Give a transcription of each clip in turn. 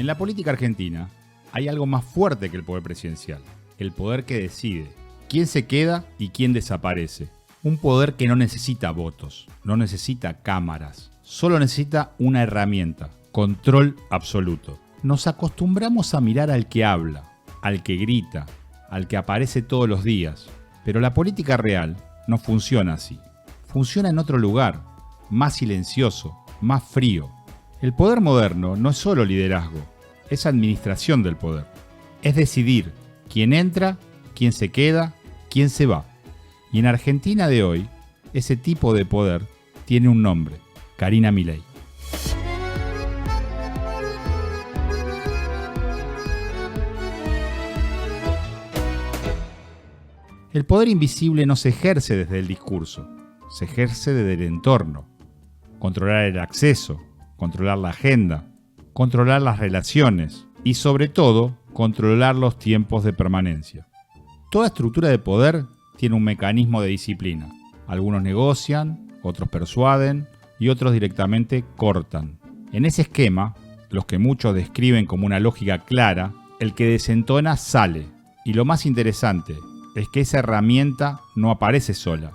En la política argentina hay algo más fuerte que el poder presidencial, el poder que decide quién se queda y quién desaparece. Un poder que no necesita votos, no necesita cámaras, solo necesita una herramienta, control absoluto. Nos acostumbramos a mirar al que habla, al que grita, al que aparece todos los días, pero la política real no funciona así. Funciona en otro lugar, más silencioso, más frío. El poder moderno no es solo liderazgo, es administración del poder. Es decidir quién entra, quién se queda, quién se va. Y en Argentina de hoy, ese tipo de poder tiene un nombre: Karina Milei. El poder invisible no se ejerce desde el discurso, se ejerce desde el entorno. Controlar el acceso, controlar la agenda, controlar las relaciones y sobre todo, controlar los tiempos de permanencia. Toda estructura de poder tiene un mecanismo de disciplina. Algunos negocian, otros persuaden y otros directamente cortan. En ese esquema, los que muchos describen como una lógica clara, el que desentona sale. Y lo más interesante es que esa herramienta no aparece sola.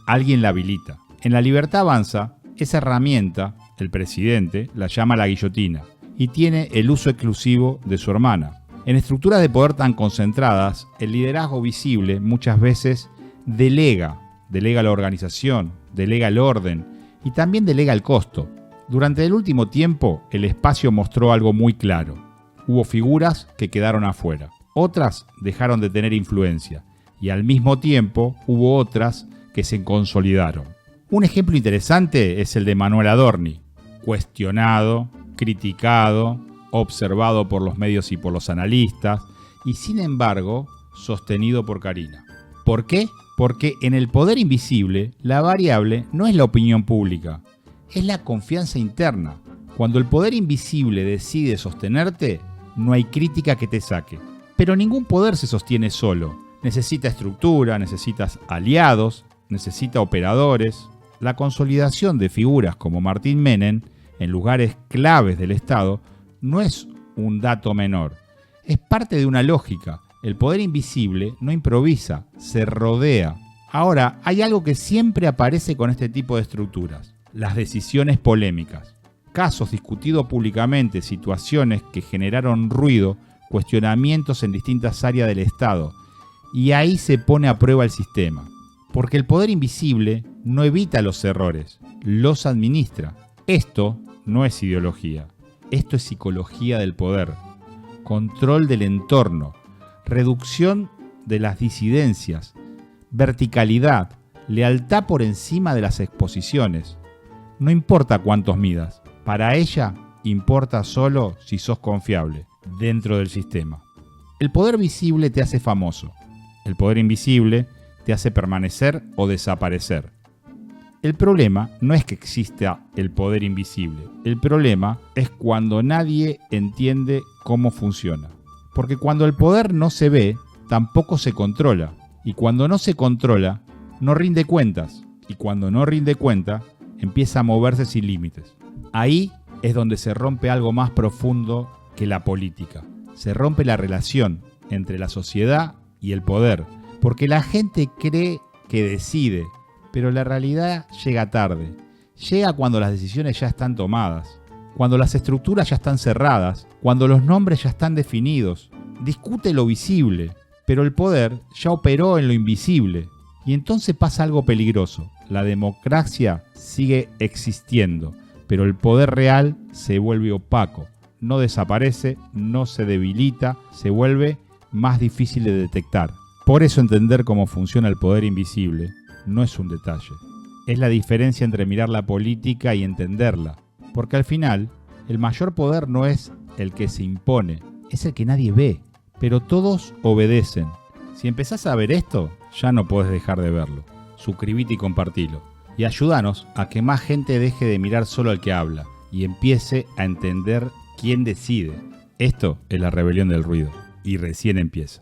Alguien la habilita. En La Libertad Avanza, esa herramienta, el presidente, la llama la guillotina y tiene el uso exclusivo de su hermana. En estructuras de poder tan concentradas, el liderazgo visible muchas veces delega la organización, delega el orden y también delega el costo. Durante el último tiempo, el espacio mostró algo muy claro. Hubo figuras que quedaron afuera, otras dejaron de tener influencia y al mismo tiempo hubo otras que se consolidaron. Un ejemplo interesante es el de Manuel Adorni, cuestionado, criticado, observado por los medios y por los analistas y sin embargo sostenido por Karina. ¿Por qué? Porque en el poder invisible la variable no es la opinión pública, es la confianza interna. Cuando el poder invisible decide sostenerte, no hay crítica que te saque. Pero ningún poder se sostiene solo. Necesita estructura, necesitas aliados, necesita operadores. La consolidación de figuras como Martín Menem en lugares claves del Estado no es un dato menor. Es parte de una lógica. El poder invisible no improvisa, se rodea. Ahora, hay algo que siempre aparece con este tipo de estructuras: las decisiones polémicas. Casos discutidos públicamente, situaciones que generaron ruido, cuestionamientos en distintas áreas del Estado. Y ahí se pone a prueba el sistema. Porque el poder invisible no evita los errores, los administra. Esto no es ideología, esto es psicología del poder, control del entorno, reducción de las disidencias, verticalidad, lealtad por encima de las exposiciones. No importa cuántos midas, para ella importa solo si sos confiable dentro del sistema. El poder visible te hace famoso, el poder invisible te hace permanecer o desaparecer. El problema no es que exista el poder invisible, el problema es cuando nadie entiende cómo funciona. Porque cuando el poder no se ve, tampoco se controla. Y cuando no se controla, no rinde cuentas. Y cuando no rinde cuenta, empieza a moverse sin límites. Ahí es donde se rompe algo más profundo que la política. Se rompe la relación entre la sociedad y el poder. Porque la gente cree que decide, pero la realidad llega tarde. Llega cuando las decisiones ya están tomadas, cuando las estructuras ya están cerradas, cuando los nombres ya están definidos. Discute lo visible, pero el poder ya operó en lo invisible. Y entonces pasa algo peligroso. La democracia sigue existiendo, pero el poder real se vuelve opaco. No desaparece, no se debilita, se vuelve más difícil de detectar. Por eso entender cómo funciona el poder invisible no es un detalle. Es la diferencia entre mirar la política y entenderla. Porque al final, el mayor poder no es el que se impone, es el que nadie ve. Pero todos obedecen. Si empezás a ver esto, ya no podés dejar de verlo. Suscribite y compartilo. Y ayúdanos a que más gente deje de mirar solo al que habla y empiece a entender quién decide. Esto es la rebelión del ruido. Y recién empieza.